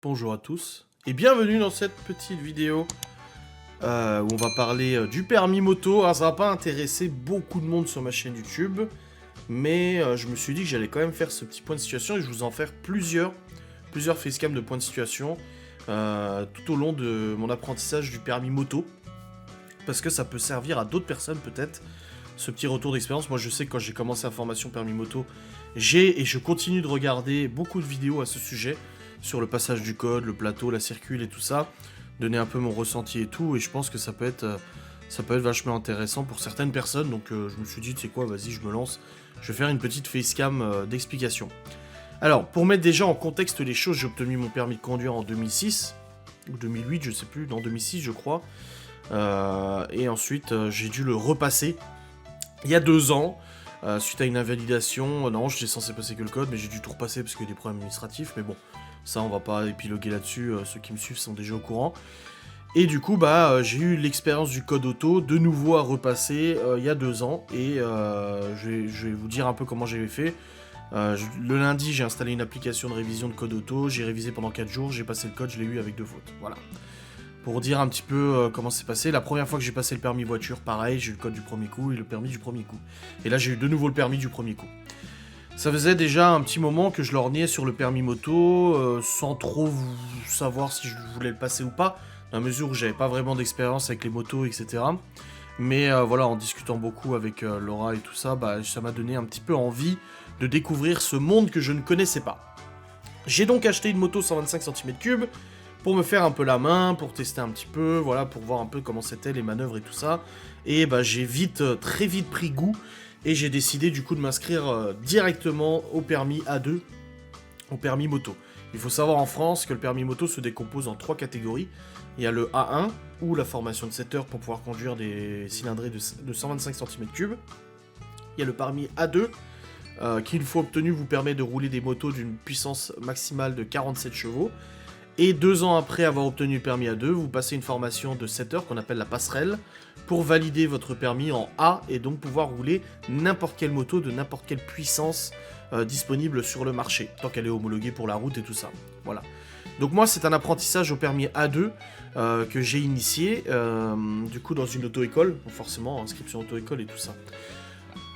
Bonjour à tous et bienvenue dans cette petite vidéo où on va parler du permis moto. Alors, ça va pas intéresser beaucoup de monde sur ma chaîne YouTube, mais je me suis dit que j'allais quand même faire ce petit point de situation et je vous en faire plusieurs facecam de points de situation tout au long de mon apprentissage du permis moto, parce que ça peut servir à d'autres personnes peut-être, ce petit retour d'expérience. Moi je sais que quand j'ai commencé la formation permis moto, et je continue de regarder beaucoup de vidéos à ce sujet, sur le passage du code, le plateau, la circule et tout ça, donner un peu mon ressenti et tout, et je pense que ça peut être vachement intéressant pour certaines personnes, donc je me suis dit, tu sais quoi, vas-y, je me lance, je vais faire une petite facecam d'explication. Alors, pour mettre déjà en contexte les choses, j'ai obtenu mon permis de conduire en 2006, ou 2008, je sais plus, dans 2006 je crois, et ensuite j'ai dû le repasser il y a 2 ans, suite à une invalidation. Non, j'étais censé passer que le code, mais j'ai dû tout repasser parce qu'il y a des problèmes administratifs, mais bon, ça on va pas épiloguer là-dessus, ceux qui me suivent sont déjà au courant. Et du coup, j'ai eu l'expérience du code auto de nouveau à repasser il y a 2 ans, et je vais vous dire un peu comment j'avais fait. Le lundi, j'ai installé une application de révision de code auto, j'ai révisé pendant 4 jours, j'ai passé le code, je l'ai eu avec 2 fautes, voilà. Pour dire un petit peu comment c'est passé, la première fois que j'ai passé le permis voiture, pareil, j'ai eu le code du premier coup et le permis du premier coup. Et là, j'ai eu de nouveau le permis du premier coup. Ça faisait déjà un petit moment que je lorgnais sur le permis moto, sans trop savoir si je voulais le passer ou pas, dans la mesure où j'avais pas vraiment d'expérience avec les motos, etc. Mais voilà, en discutant beaucoup avec Laura et tout ça, ça m'a donné un petit peu envie de découvrir ce monde que je ne connaissais pas. J'ai donc acheté une moto 125 cm3, pour me faire un peu la main, pour tester un petit peu, voilà, pour voir un peu comment c'était les manœuvres et tout ça. Et j'ai très vite pris goût, et j'ai décidé du coup de m'inscrire directement au permis A2, au permis moto. Il faut savoir en France que le permis moto se décompose en 3 catégories. Il y a le A1, ou la formation de 7 heures pour pouvoir conduire des cylindrées de 125 cm3. Il y a le permis A2, qui une fois obtenu vous permet de rouler des motos d'une puissance maximale de 47 chevaux. Et 2 ans après avoir obtenu le permis A2, vous passez une formation de 7 heures qu'on appelle la passerelle pour valider votre permis en A et donc pouvoir rouler n'importe quelle moto de n'importe quelle puissance disponible sur le marché, tant qu'elle est homologuée pour la route et tout ça. Voilà. Donc moi, c'est un apprentissage au permis A2 que j'ai initié, du coup dans une auto-école, forcément, inscription auto-école et tout ça.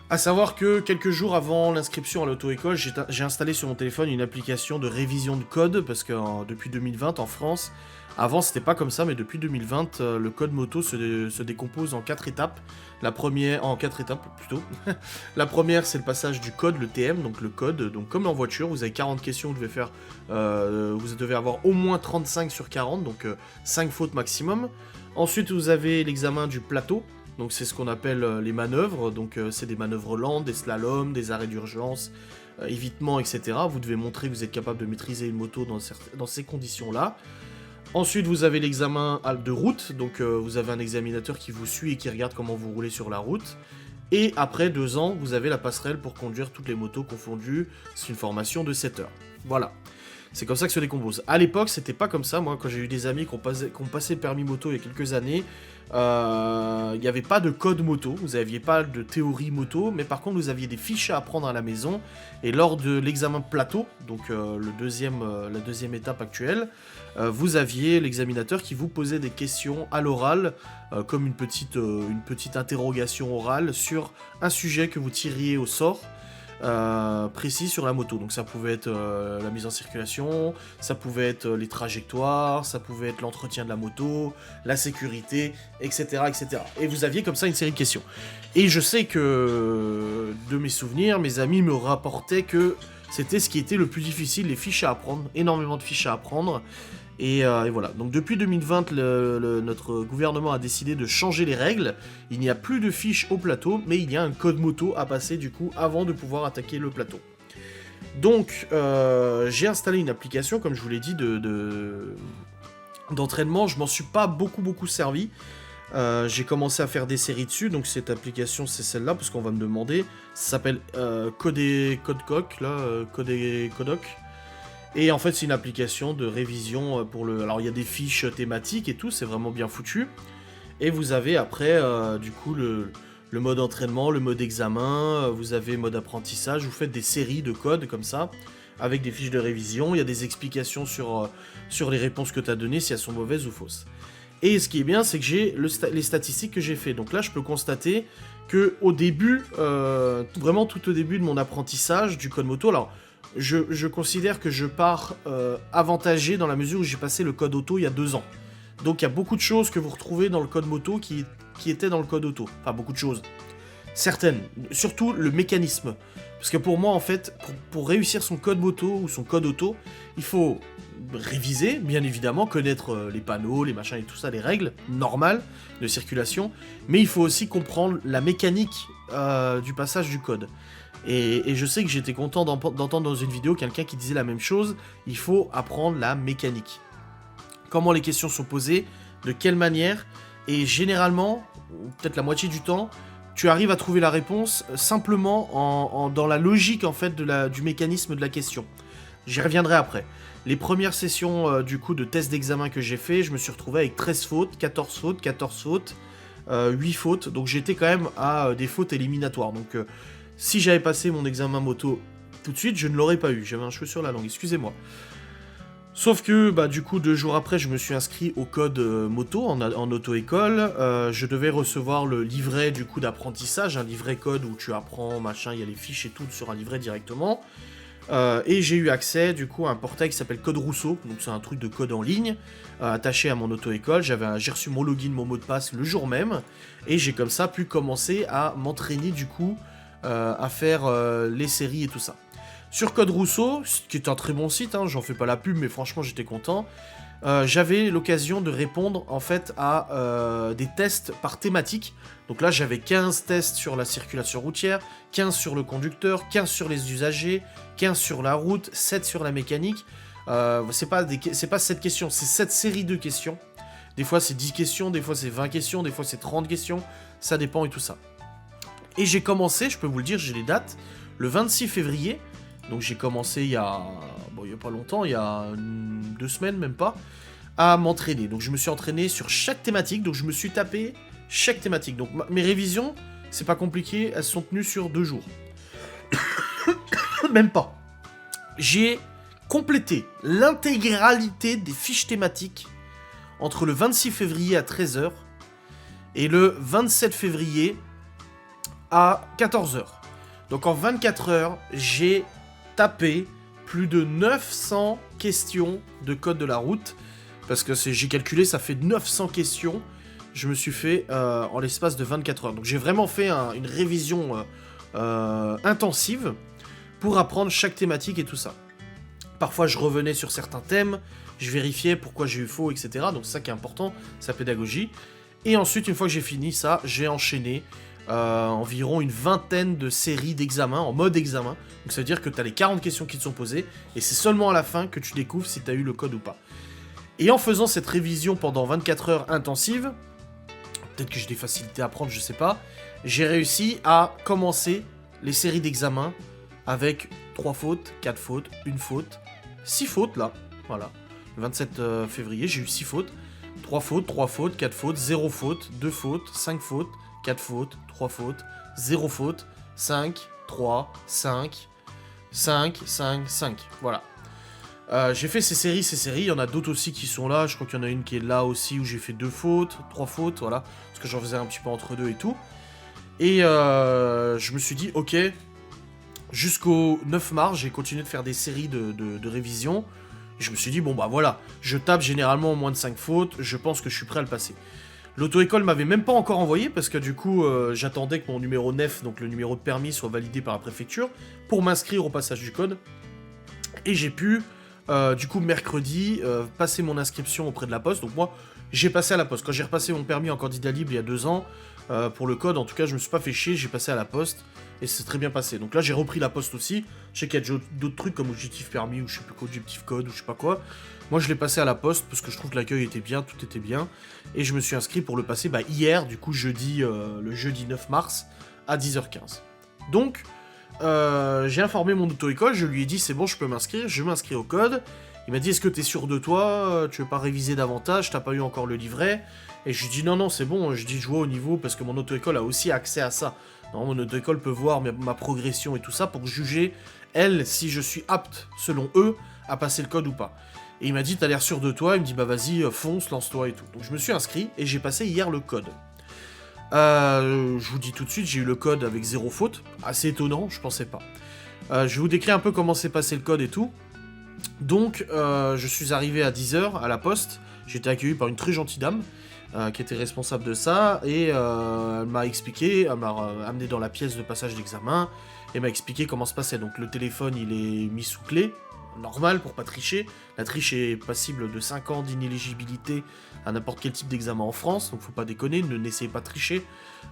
A savoir que quelques jours avant l'inscription à l'auto-école, j'ai installé sur mon téléphone une application de révision de code, parce que depuis 2020 en France, avant c'était pas comme ça, mais depuis 2020, le code moto se décompose en 4 étapes. En 4 étapes plutôt. La première, c'est le passage du code, le TM, donc le code. Donc comme en voiture, vous avez 40 questions, vous devez avoir au moins 35 sur 40, donc 5 fautes maximum. Ensuite, vous avez l'examen du plateau. Donc c'est ce qu'on appelle les manœuvres, donc c'est des manœuvres lentes, des slaloms, des arrêts d'urgence, évitement, etc. Vous devez montrer que vous êtes capable de maîtriser une moto dans ces conditions-là. Ensuite, vous avez l'examen de route, donc vous avez un examinateur qui vous suit et qui regarde comment vous roulez sur la route. Et après 2 ans, vous avez la passerelle pour conduire toutes les motos confondues. C'est une formation de 7 heures. Voilà. C'est comme ça que se décompose. À l'époque, c'était pas comme ça. Moi, quand j'ai eu des amis qui ont passé le permis moto il y a quelques années, il n'y avait pas de code moto, vous n'aviez pas de théorie moto, mais par contre, vous aviez des fiches à apprendre à la maison. Et lors de l'examen plateau, donc la deuxième étape actuelle, vous aviez l'examinateur qui vous posait des questions à l'oral, comme une petite interrogation orale sur un sujet que vous tiriez au sort. Précis sur la moto, donc ça pouvait être la mise en circulation, ça pouvait être les trajectoires, ça pouvait être l'entretien de la moto, la sécurité, etc., etc. Et vous aviez comme ça une série de questions. Et je sais que, de mes souvenirs, mes amis me rapportaient que c'était ce qui était le plus difficile, les fiches à apprendre, énormément de fiches à apprendre. Et voilà, donc depuis 2020, notre gouvernement a décidé de changer les règles. Il n'y a plus de fiches au plateau, mais il y a un code moto à passer du coup avant de pouvoir attaquer le plateau. Donc j'ai installé une application, comme je vous l'ai dit, d'entraînement. Je m'en suis pas beaucoup servi. J'ai commencé à faire des séries dessus, donc cette application c'est celle-là, parce qu'on va me demander. Ça s'appelle Codecoc, là, Codoc. Et en fait, c'est une application de révision pour le... Alors, il y a des fiches thématiques et tout, c'est vraiment bien foutu. Et vous avez après, du coup, le mode entraînement, le mode examen, vous avez mode apprentissage, vous faites des séries de codes comme ça. avec des fiches de révision, il y a des explications sur les réponses que tu as données, si elles sont mauvaises ou fausses. Et ce qui est bien, c'est que j'ai les statistiques que j'ai fait. Donc là, je peux constater que au début, vraiment tout au début de mon apprentissage du code moto, alors je considère que je pars avantagé dans la mesure où j'ai passé le code auto il y a 2 ans. Donc il y a beaucoup de choses que vous retrouvez dans le code moto qui étaient dans le code auto. Enfin, beaucoup de choses. Certaines. Surtout le mécanisme. Parce que pour moi, en fait, pour réussir son code moto ou son code auto, il faut réviser, bien évidemment, connaître les panneaux, les machins et tout ça, les règles normales de circulation, mais il faut aussi comprendre la mécanique du passage du code. Et je sais que j'étais content d'entendre dans une vidéo quelqu'un qui disait la même chose, il faut apprendre la mécanique. Comment les questions sont posées, de quelle manière, et généralement, peut-être la moitié du temps, tu arrives à trouver la réponse simplement dans la logique en fait du mécanisme de la question. J'y reviendrai après. Les premières sessions du coup de test d'examen que j'ai fait, je me suis retrouvé avec 13 fautes, 14 fautes, 14 fautes, 8 fautes, donc j'étais quand même à des fautes éliminatoires. Donc si j'avais passé mon examen moto tout de suite, je ne l'aurais pas eu, j'avais un cheveu sur la langue, excusez-moi. Sauf que, du coup, 2 jours après, je me suis inscrit au code moto, en auto-école. Je devais recevoir le livret, du coup, d'apprentissage, un livret code où tu apprends, machin, il y a les fiches et tout sur un livret directement. Et j'ai eu accès, du coup, à un portail qui s'appelle Code Rousseau, donc c'est un truc de code en ligne, attaché à mon auto-école. J'ai reçu mon login, mon mot de passe le jour même, et j'ai comme ça pu commencer à m'entraîner, du coup, à faire les séries et tout ça. Sur Code Rousseau, qui est un très bon site, hein, j'en fais pas la pub, mais franchement j'étais content, j'avais l'occasion de répondre en fait à des tests par thématique. Donc là j'avais 15 tests sur la circulation routière, 15 sur le conducteur, 15 sur les usagers, 15 sur la route, 7 sur la mécanique. C'est pas 7 questions, c'est 7 séries de questions. Des fois c'est 10 questions, des fois c'est 20 questions, des fois c'est 30 questions, ça dépend et tout ça. Et j'ai commencé, je peux vous le dire, j'ai les dates, le 26 février. Donc j'ai commencé il y a pas longtemps, il y a 2 semaines même pas, à m'entraîner. Donc je me suis entraîné sur chaque thématique, donc je me suis tapé chaque thématique. Donc mes révisions, c'est pas compliqué, elles sont tenues sur 2 jours. Même pas. J'ai complété l'intégralité des fiches thématiques entre le 26 février à 13h et le 27 février à 14h. Donc en 24 heures, j'ai tapé plus de 900 questions de code de la route, parce que j'ai calculé, ça fait 900 questions, je me suis fait en l'espace de 24 heures. Donc j'ai vraiment fait une révision intensive pour apprendre chaque thématique et tout ça. Parfois je revenais sur certains thèmes, je vérifiais pourquoi j'ai eu faux, etc. Donc c'est ça qui est important, sa pédagogie. Et ensuite, une fois que j'ai fini ça, j'ai enchaîné environ une vingtaine de séries d'examens, en mode examen. Donc ça veut dire que tu as les 40 questions qui te sont posées, et c'est seulement à la fin que tu découvres si tu as eu le code ou pas. Et en faisant cette révision pendant 24 heures intensives, peut-être que j'ai des facilités à apprendre, je sais pas, j'ai réussi à commencer les séries d'examens avec 3 fautes, 4 fautes, 1 faute, 6 fautes là, voilà. Le 27 février, j'ai eu 6 fautes, 3 fautes, 3 fautes, 4 fautes, 0 faute, 2 fautes, 5 fautes, 4 fautes, 3 fautes, 0 faute, 5, 3, 5, 5, 5, 5, voilà. J'ai fait ces séries, il y en a d'autres aussi qui sont là, je crois qu'il y en a une qui est là aussi où j'ai fait 2 fautes, 3 fautes, voilà, parce que j'en faisais un petit peu entre deux et tout. Et je me suis dit, ok, jusqu'au 9 mars, j'ai continué de faire des séries de révision. Je me suis dit, bon bah voilà, je tape généralement moins de 5 fautes, je pense que je suis prêt à le passer. L'auto-école m'avait même pas encore envoyé, parce que du coup, j'attendais que mon numéro 9, donc le numéro de permis, soit validé par la préfecture, pour m'inscrire au passage du code. Et j'ai pu, du coup, mercredi, passer mon inscription auprès de la poste. Donc moi, j'ai passé à la poste. Quand j'ai repassé mon permis en candidat libre il y a 2 ans, pour le code, en tout cas, je me suis pas fait chier, j'ai passé à la poste, et c'est très bien passé. Donc là, j'ai repris la poste aussi. Je sais qu'il y a d'autres trucs comme objectif permis, ou je sais plus quoi, objectif code, ou je sais pas quoi. Moi, je l'ai passé à la poste, parce que je trouve que l'accueil était bien, tout était bien. Et je me suis inscrit pour le passer hier, du coup, le jeudi 9 mars, à 10h15. Donc, j'ai informé mon auto-école, je lui ai dit, c'est bon, je peux m'inscrire, je m'inscris au code. Il m'a dit, est-ce que t'es sûr de toi, tu veux pas réviser davantage, t'as pas eu encore le livret? Et je lui ai dit, non, c'est bon, je dis, je vois au niveau, parce que mon auto-école a aussi accès à ça. Non, mon auto-école peut voir ma progression et tout ça pour juger, elle, si je suis apte, selon eux, à passer le code ou pas. Et il m'a dit, t'as l'air sûr de toi, il me dit, bah vas-y, fonce, lance-toi et tout. Donc je me suis inscrit, et j'ai passé hier le code. Je vous dis tout de suite, j'ai eu le code avec 0 faute, assez étonnant, je pensais pas. Je vais vous décrire un peu comment s'est passé le code et tout. Donc, je suis arrivé à 10h à la poste, j'ai été accueilli par une très gentille dame, qui était responsable de ça, et elle m'a expliqué, elle m'a amené dans la pièce de passage d'examen, et m'a expliqué comment se passait. Donc le téléphone, il est mis sous clé, normal, pour pas tricher. La triche est passible de 5 ans d'inéligibilité à n'importe quel type d'examen en France, donc faut pas déconner, n'essayez pas de tricher.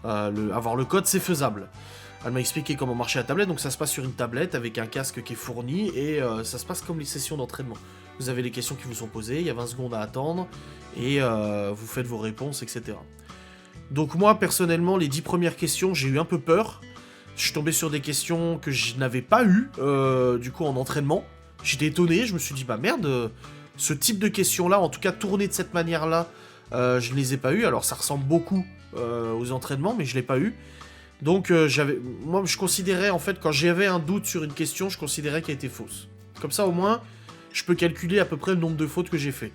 Avoir le code, c'est faisable. Elle m'a expliqué comment marcher la tablette, donc ça se passe sur une tablette avec un casque qui est fourni, et ça se passe comme les sessions d'entraînement. Vous avez les questions qui vous sont posées, il y a 20 secondes à attendre, et vous faites vos réponses, etc. Donc moi, personnellement, les 10 premières questions, j'ai eu un peu peur. Je suis tombé sur des questions que je n'avais pas eues, du coup, en entraînement. J'étais étonné, je me suis dit, bah merde, ce type de questions-là, en tout cas tournées de cette manière-là, je ne les ai pas eues. Alors ça ressemble beaucoup aux entraînements, mais je ne l'ai pas eu. Donc moi je considérais, en fait, quand j'avais un doute sur une question, je considérais qu'elle était fausse. Comme ça au moins, je peux calculer à peu près le nombre de fautes que j'ai fait.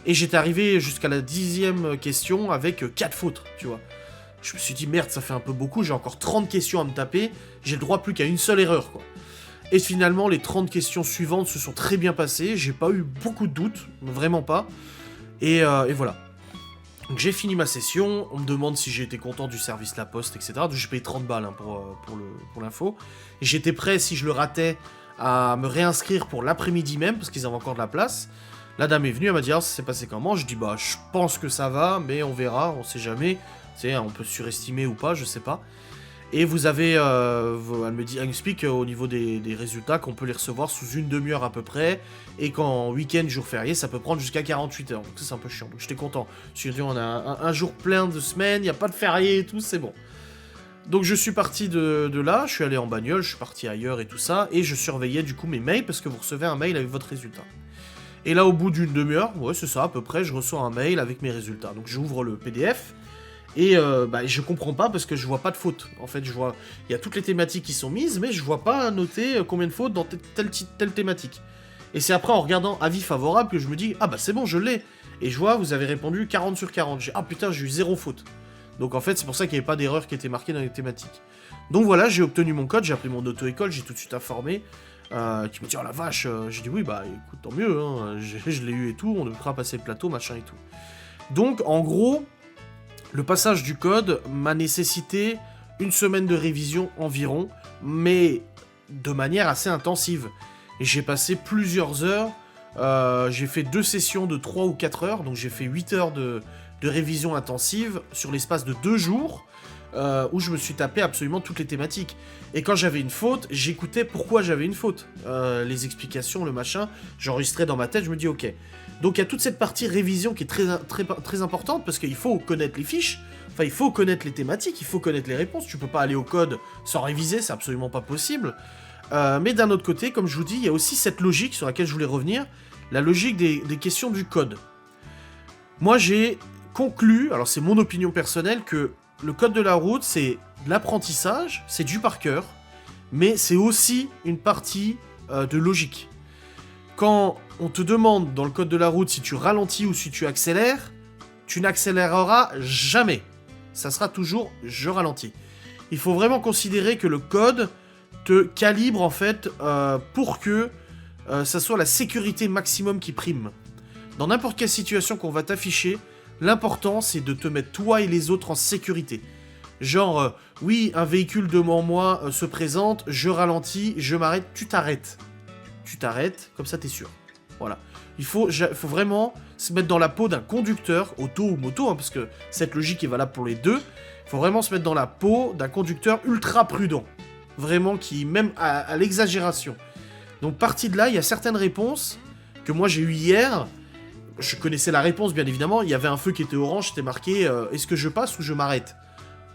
Et j'étais arrivé jusqu'à la 10e question avec 4 fautes, tu vois. Je me suis dit, merde, ça fait un peu beaucoup, j'ai encore 30 questions à me taper, j'ai le droit plus qu'à une seule erreur, quoi. Et finalement, les 30 questions suivantes se sont très bien passées, j'ai pas eu beaucoup de doutes, vraiment pas. Et voilà. Donc j'ai fini ma session, on me demande si j'ai été content du service La Poste, etc. Donc j'ai payé 30 balles hein, pour l'info. Et j'étais prêt, si je le ratais, à me réinscrire pour l'après-midi même, parce qu'ils avaient encore de la place. La dame est venue, elle m'a dit, ah, ça s'est passé comment? Je dis, bah, je pense que ça va, mais on verra, on sait jamais. Tu sais, on peut surestimer ou pas, je sais pas. Et vous avez, elle m'explique au niveau des résultats qu'on peut les recevoir sous une demi-heure à peu près, et qu'en week-end, jour férié, ça peut prendre jusqu'à 48 heures. Donc ça, c'est un peu chiant. Donc j'étais content. Je me suis dit, on a un jour plein de semaines, il n'y a pas de férié et tout, c'est bon. Donc je suis parti de là, je suis allé en bagnole, je suis parti ailleurs et tout ça, et je surveillais du coup mes mails, parce que vous recevez un mail avec votre résultat. Et là, au bout d'une demi-heure, ouais, c'est ça, à peu près, je reçois un mail avec mes résultats. Donc j'ouvre le PDF, et je comprends pas parce que je vois pas de fautes. En fait, je vois, il y a toutes les thématiques qui sont mises, mais je vois pas noter combien de fautes dans telle thématique. Et c'est après en regardant avis favorable que je me dis, ah bah c'est bon, je l'ai. Et je vois, vous avez répondu 40 sur 40. Ah putain, j'ai eu 0 faute. Donc en fait, c'est pour ça qu'il n'y avait pas d'erreur qui était marquée dans les thématiques. Donc voilà, j'ai obtenu mon code, j'ai appelé mon auto-école, j'ai tout de suite informé. Qui me dit, oh la vache, j'ai dit oui, bah écoute, tant mieux, hein, je l'ai eu et tout, on devra passer le plateau, machin et tout. Donc en gros, le passage du code m'a nécessité une semaine de révision environ, mais de manière assez intensive. Et j'ai passé plusieurs heures, j'ai fait 2 sessions de 3 ou 4 heures, donc j'ai fait 8 heures de révision intensive sur l'espace de 2 jours, où je me suis tapé absolument toutes les thématiques. Et quand j'avais une faute, j'écoutais pourquoi j'avais une faute. Les explications, le machin, j'enregistrais dans ma tête, je me dis ok. Donc il y a toute cette partie révision qui est très importante, parce qu'il faut connaître les fiches, enfin il faut connaître les thématiques, il faut connaître les réponses, tu peux pas aller au code sans réviser, c'est absolument pas possible. Mais d'un autre côté, comme je vous dis, il y a aussi cette logique sur laquelle je voulais revenir, la logique des questions du code. Moi j'ai conclu, alors c'est mon opinion personnelle, que le code de la route, c'est de l'apprentissage, c'est du par cœur, mais c'est aussi une partie de logique. Quand on te demande dans le code de la route si tu ralentis ou si tu accélères, tu n'accéléreras jamais. Ça sera toujours « je ralentis ». Il faut vraiment considérer que le code te calibre en fait pour que ça soit la sécurité maximum qui prime. Dans n'importe quelle situation qu'on va t'afficher, l'important, c'est de te mettre toi et les autres en sécurité. Genre, oui, un véhicule devant moi se présente, je ralentis, je m'arrête, tu t'arrêtes. Tu t'arrêtes, comme ça t'es sûr. Voilà. Il faut vraiment se mettre dans la peau d'un conducteur, auto ou moto, hein, parce que cette logique est valable pour les deux. Il faut vraiment se mettre dans la peau d'un conducteur ultra prudent. Vraiment, qui, même à l'exagération. Donc, parti de là, il y a certaines réponses que moi j'ai eues hier. Je connaissais la réponse, bien évidemment. Il y avait un feu qui était orange, c'était marqué est-ce que je passe ou je m'arrête?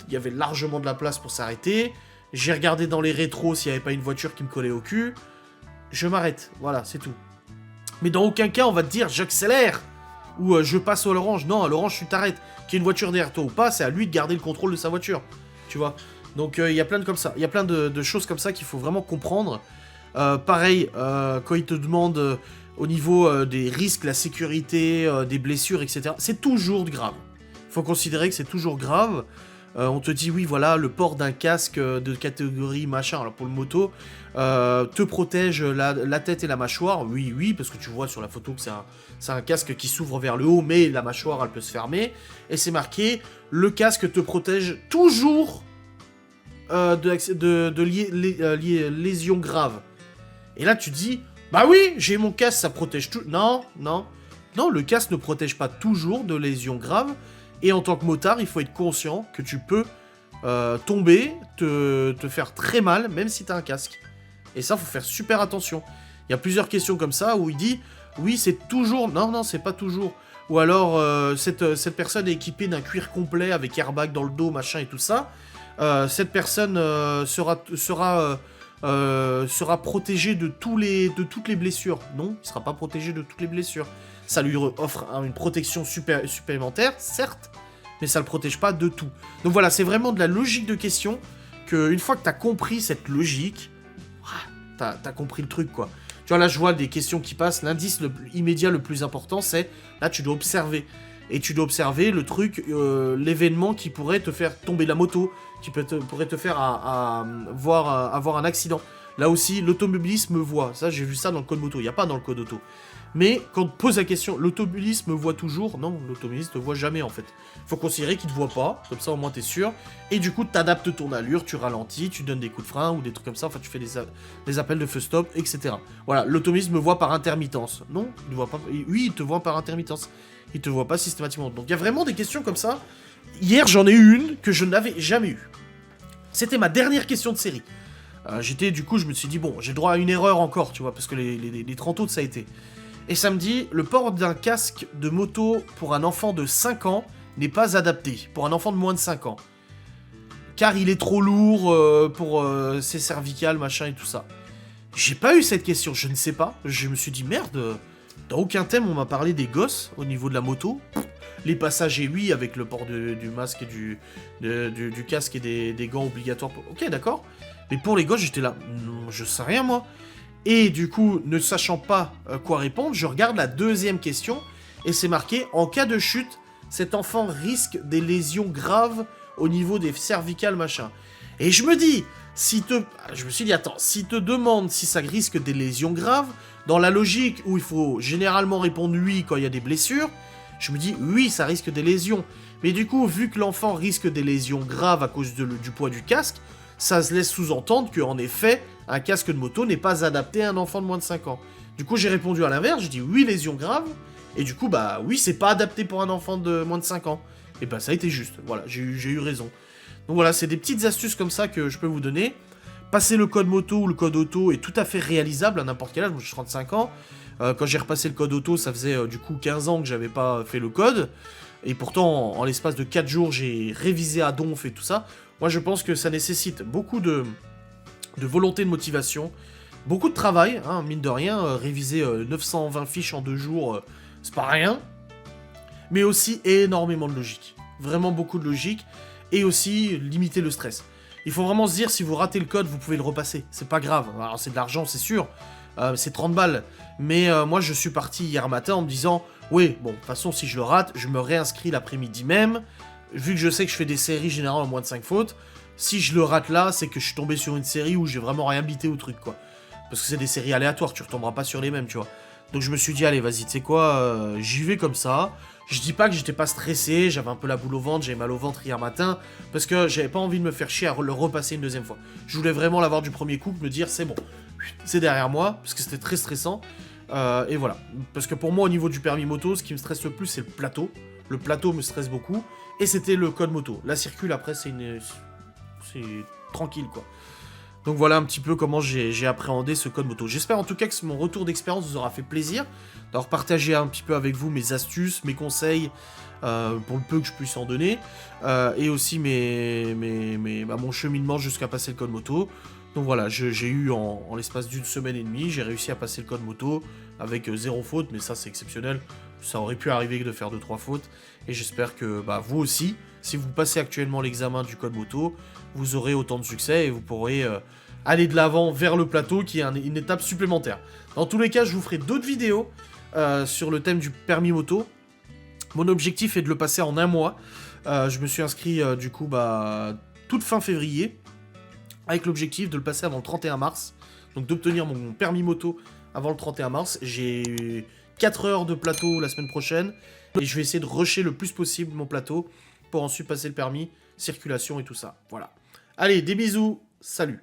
Il y avait largement de la place pour s'arrêter. J'ai regardé dans les rétros s'il n'y avait pas une voiture qui me collait au cul. Je m'arrête, voilà, c'est tout. Mais dans aucun cas, on va te dire j'accélère ou je passe à l'orange. Non, à l'orange, tu t'arrêtes. Qu'il y ait une voiture derrière toi ou pas, c'est à lui de garder le contrôle de sa voiture. Tu vois. Donc il y a plein de comme ça. Il y a plein de choses comme ça qu'il faut vraiment comprendre. Pareil, quand ils te demandent au niveau des risques, la sécurité, des blessures, etc., c'est toujours grave. Il faut considérer que c'est toujours grave. On te dit, oui, voilà, le port d'un casque de catégorie machin, alors pour le moto, te protège la tête et la mâchoire. Oui, oui, parce que tu vois sur la photo que c'est un casque qui s'ouvre vers le haut, mais la mâchoire, elle peut se fermer. Et c'est marqué, le casque te protège toujours de lésions graves. Et là, tu te dis, bah oui, j'ai mon casque, ça protège tout. Non, non. Non, le casque ne protège pas toujours de lésions graves. Et en tant que motard, il faut être conscient que tu peux tomber, te faire très mal, même si t'as un casque. Et ça, faut faire super attention. Il y a plusieurs questions comme ça où il dit, oui, c'est toujours... Non, non, c'est pas toujours. Ou alors, cette personne est équipée d'un cuir complet avec airbag dans le dos, machin et tout ça. Cette personne sera protégée de toutes les blessures. Non, il sera pas protégé de toutes les blessures. Ça lui offre une protection supplémentaire, certes, mais ça le protège pas de tout. Donc voilà, c'est vraiment de la logique de question, qu'une fois que t'as compris cette logique, t'as compris le truc, quoi. Tu vois, là, je vois des questions qui passent. L'indice immédiat le plus important, c'est, là, tu dois observer. Et tu dois observer le truc, l'événement qui pourrait te faire tomber la moto, qui pourrait te faire avoir un accident. Là aussi, l'automobilisme voit. Ça, j'ai vu ça dans le code moto. Il n'y a pas dans le code auto. Mais quand on te pose la question, l'automobilisme voit toujours. Non, l'automobiliste ne voit jamais, en fait. Il faut considérer qu'il ne te voit pas. Comme ça, au moins, tu es sûr. Et du coup, tu adaptes ton allure, tu ralentis, tu donnes des coups de frein ou des trucs comme ça. Enfin, tu fais des appels de feu stop, etc. Voilà, l'automobilisme voit par intermittence. Non, il ne voit pas. Oui, il te voit par intermittence. Il te voit pas systématiquement. Donc, il y a vraiment des questions comme ça. Hier, j'en ai eu une que je n'avais jamais eue. C'était ma dernière question de série. Du coup, je me suis dit, bon, j'ai droit à une erreur encore, tu vois, parce que les 30 autres, ça a été. Et ça me dit, le port d'un casque de moto pour un enfant de 5 ans n'est pas adapté, pour un enfant de moins de 5 ans. Car il est trop lourd pour ses cervicales, machin et tout ça. J'ai pas eu cette question, je ne sais pas. Je me suis dit, merde, dans aucun thème on m'a parlé des gosses au niveau de la moto. Les passagers, oui, avec le port du masque et du casque et des gants obligatoires. Ok, d'accord. Mais pour les gosses, j'étais là, non, je sais rien, moi. Et du coup, ne sachant pas quoi répondre, je regarde la deuxième question, et c'est marqué, en cas de chute, cet enfant risque des lésions graves au niveau des cervicales, machin. Et je me dis, je me suis dit, attends, si te demande si ça risque des lésions graves, dans la logique où il faut généralement répondre oui quand il y a des blessures, je me dis, oui, ça risque des lésions. Mais du coup, vu que l'enfant risque des lésions graves à cause du poids du casque, ça se laisse sous-entendre qu'en effet, un casque de moto n'est pas adapté à un enfant de moins de 5 ans. Du coup, j'ai répondu à l'inverse, j'ai dit oui, lésions graves, et du coup, bah oui, c'est pas adapté pour un enfant de moins de 5 ans. Et bah ça a été juste, voilà, j'ai eu raison. Donc voilà, c'est des petites astuces comme ça que je peux vous donner. Passer le code moto ou le code auto est tout à fait réalisable à n'importe quel âge, moi j'ai 35 ans. Quand j'ai repassé le code auto, ça faisait du coup 15 ans que j'avais pas fait le code. Et pourtant, en l'espace de 4 jours, j'ai révisé à donf et tout ça. Moi, je pense que ça nécessite beaucoup de volonté, de motivation, beaucoup de travail, hein, mine de rien, réviser 920 fiches en 2 jours, c'est pas rien, mais aussi énormément de logique. Vraiment beaucoup de logique, et aussi limiter le stress. Il faut vraiment se dire, si vous ratez le code, vous pouvez le repasser, c'est pas grave. Alors c'est de l'argent, c'est sûr, c'est 30 balles, mais moi je suis parti hier matin en me disant, oui, bon, de toute façon, si je le rate, je me réinscris l'après-midi même, vu que je sais que je fais des séries généralement à moins de 5 fautes, si je le rate là, c'est que je suis tombé sur une série où j'ai vraiment rien bité au truc, quoi. Parce que c'est des séries aléatoires, tu retomberas pas sur les mêmes, tu vois. Donc je me suis dit, allez, vas-y, tu sais quoi, j'y vais comme ça. Je dis pas que j'étais pas stressé, j'avais un peu la boule au ventre, j'avais mal au ventre hier matin, parce que j'avais pas envie de me faire chier à le repasser une deuxième fois. Je voulais vraiment l'avoir du premier coup, me dire, c'est bon, c'est derrière moi, parce que c'était très stressant. Et voilà. Parce que pour moi, au niveau du permis moto, ce qui me stresse le plus, c'est le plateau. Le plateau me stresse beaucoup. Et c'était le code moto. La circule, après, c'est tranquille, quoi. Donc voilà un petit peu comment j'ai appréhendé ce code moto. J'espère en tout cas que mon retour d'expérience vous aura fait plaisir, d'avoir partagé un petit peu avec vous mes astuces, mes conseils, pour le peu que je puisse en donner, et aussi mon cheminement jusqu'à passer le code moto. Donc voilà, j'ai eu en l'espace d'une semaine et demie, j'ai réussi à passer le code moto avec 0 faute, mais ça c'est exceptionnel. Ça aurait pu arriver de faire 2-3 fautes, et j'espère que vous aussi, si vous passez actuellement l'examen du code moto, vous aurez autant de succès et vous pourrez aller de l'avant vers le plateau, qui est une étape supplémentaire. Dans tous les cas, je vous ferai d'autres vidéos sur le thème du permis moto. Mon objectif est de le passer en 1 mois. Je me suis inscrit, du coup, toute fin février, avec l'objectif de le passer avant le 31 mars. Donc d'obtenir mon permis moto avant le 31 mars. J'ai 4 heures de plateau la semaine prochaine. Et je vais essayer de rusher le plus possible mon plateau pour ensuite passer le permis, circulation et tout ça. Voilà. Allez, des bisous. Salut.